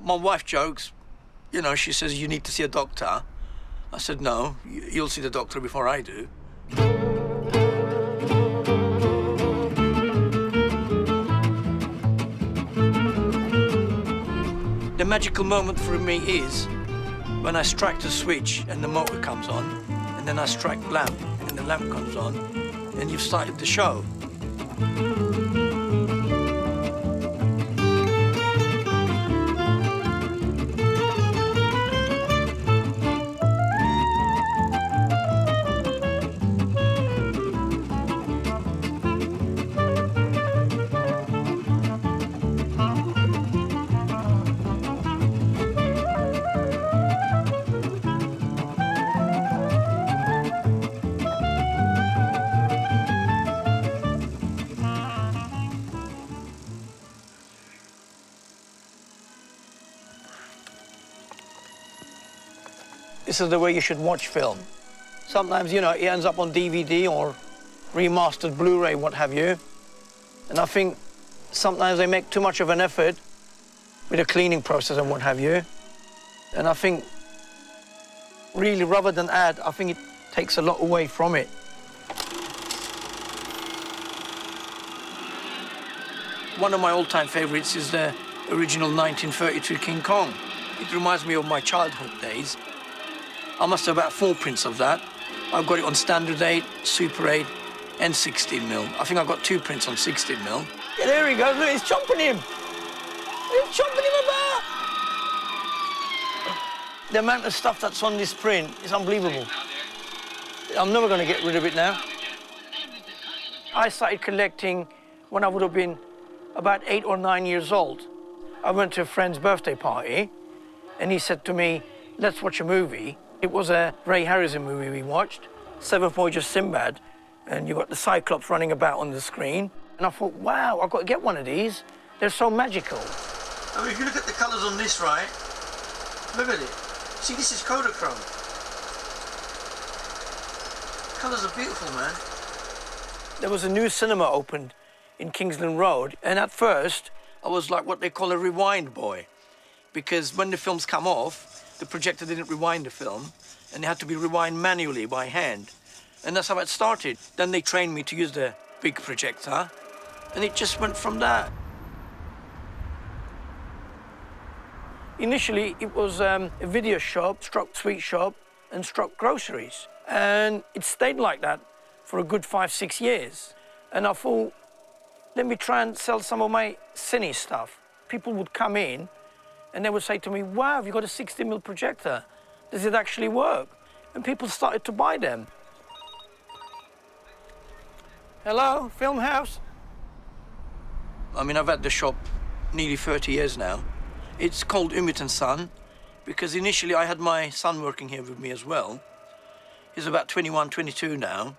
My wife jokes, you know, she says, you need to see a doctor. I said, no, you'll see the doctor before I do. The magical moment for me is when I strike the switch and the motor comes on, and then I strike the lamp and the lamp comes on, and you've started the show. This is the way you should watch film. Sometimes, you know, it ends up on DVD or remastered Blu-ray, what have you. And I think sometimes they make too much of an effort with the cleaning process and what have you. And I think, really, rather than add, I think it takes a lot away from it. One of my all-time favorites is the original 1932 King Kong. It reminds me of my childhood days. I must have about 4 prints of that. I've got it on Standard 8, Super 8, and 16mm. I think I've got 2 prints on 16mm. Yeah, there he goes. Look, he's chomping him. He's chomping him about. The amount of stuff that's on this print is unbelievable. I'm never going to get rid of it now. I started collecting when I would have been about 8 or 9 years old. I went to a friend's birthday party, and he said to me, let's watch a movie. It was a Ray Harryhausen movie we watched, Seven Voyages of Sinbad, and you got the Cyclops running about on the screen. And I thought, wow, I've got to get one of these. They're so magical. I mean, if you look at the colours on this, right? Look at it. See, this is Kodachrome. Colours are beautiful, man. There was a new cinema opened in Kingsland Road, and at first, I was like what they call a rewind boy, because when the films come off, the projector didn't rewind the film, and it had to be rewind manually by hand. And that's how it started. Then they trained me to use the big projector, and it just went from that. Initially, it was a video shop, struck sweet shop, and struck groceries. And it stayed like that for a good 5, 6 years. And I thought, let me try and sell some of my cine stuff. People would come in, and they would say to me, wow, have you got a 60mm projector? Does it actually work? And people started to buy them. Hello, film house? I mean, I've had the shop nearly 30 years now. It's called Umit & Son, because initially I had my son working here with me as well. He's about 21, 22 now,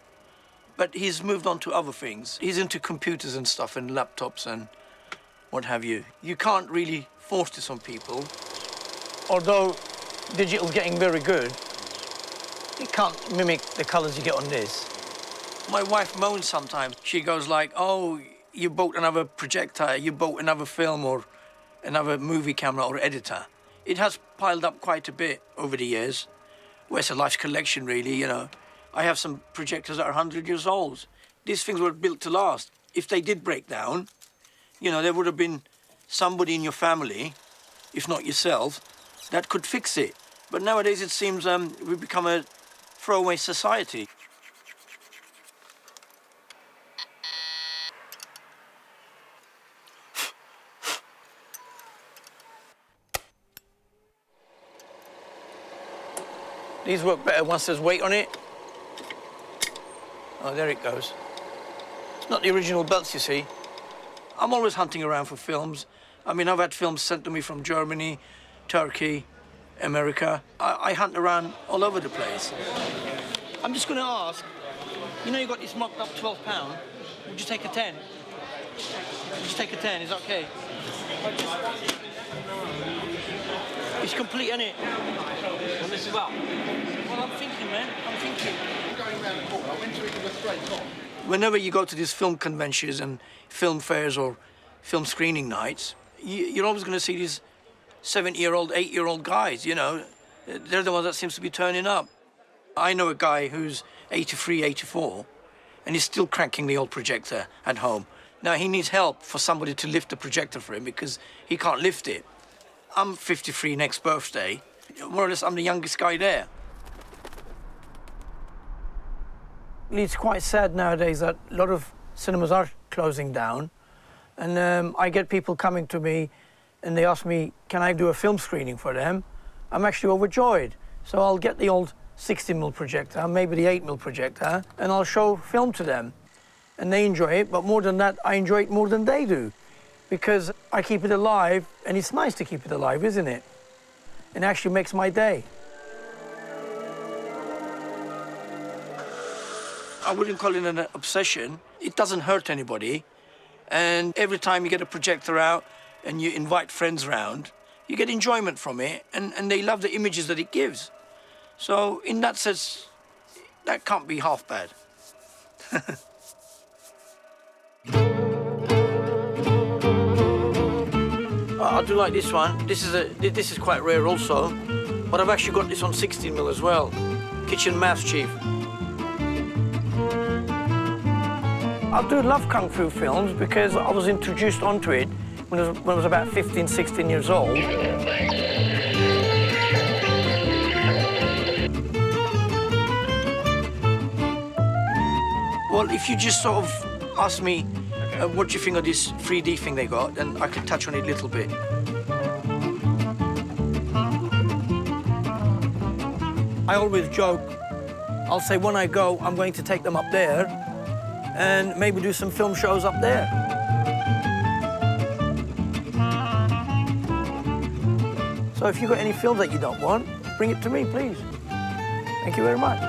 but he's moved on to other things. He's into computers and stuff and laptops and what have you. You can't really force this on people. Although digital's getting very good, it can't mimic the colours you get on this. My wife moans sometimes. She goes like, oh, you bought another projector, you bought another film or another movie camera or editor. It has piled up quite a bit over the years. Well, it's a life collection, really, you know. I have some projectors that are 100 years old. These things were built to last. If they did break down, you know, there would have been somebody in your family, if not yourself, that could fix it. But nowadays it seems we've become a throwaway society. These work better once there's weight on it. Oh, there it goes. It's not the original belts, you see. I'm always hunting around for films. I mean, I've had films sent to me from Germany, Turkey, America. I hunt around all over the place. I'm just going to ask, you know you got this mocked up £12. Would you take a 10? Would you take a 10? Is that okay? It's complete, isn't it? And this as well? Well, I'm thinking, man. I'm thinking. Going around the corner, I went to it with a straight top. Whenever you go to these film conventions and film fairs or film screening nights, you're always going to see these 7-year-old, 8-year-old guys, you know. They're the ones that seems to be turning up. I know a guy who's 83, 84, and he's still cranking the old projector at home. Now, he needs help for somebody to lift the projector for him because he can't lift it. I'm 53 next birthday. More or less, I'm the youngest guy there. It's quite sad nowadays that a lot of cinemas are closing down. And I get people coming to me and they ask me, can I do a film screening for them? I'm actually overjoyed. So I'll get the old 60mm projector, maybe the 8mm projector, and I'll show film to them. And they enjoy it, but more than that, I enjoy it more than they do. Because I keep it alive, and it's nice to keep it alive, isn't it? It actually makes my day. I wouldn't call it an obsession. It doesn't hurt anybody. And every time you get a projector out and you invite friends round, you get enjoyment from it, and they love the images that it gives. So in that sense, that can't be half bad. I do like this one. This is quite rare also, but I've actually got this on 16mm as well. Kitchen Mouse Chief. I do love Kung Fu films because I was introduced onto it when I was about 15, 16 years old. Well, if you just sort of ask me, what do you think of this 3D thing they got, then I can touch on it a little bit. I always joke, I'll say when I go, I'm going to take them up there and maybe do some film shows up there. So if you've got any film that you don't want, bring it to me, please. Thank you very much.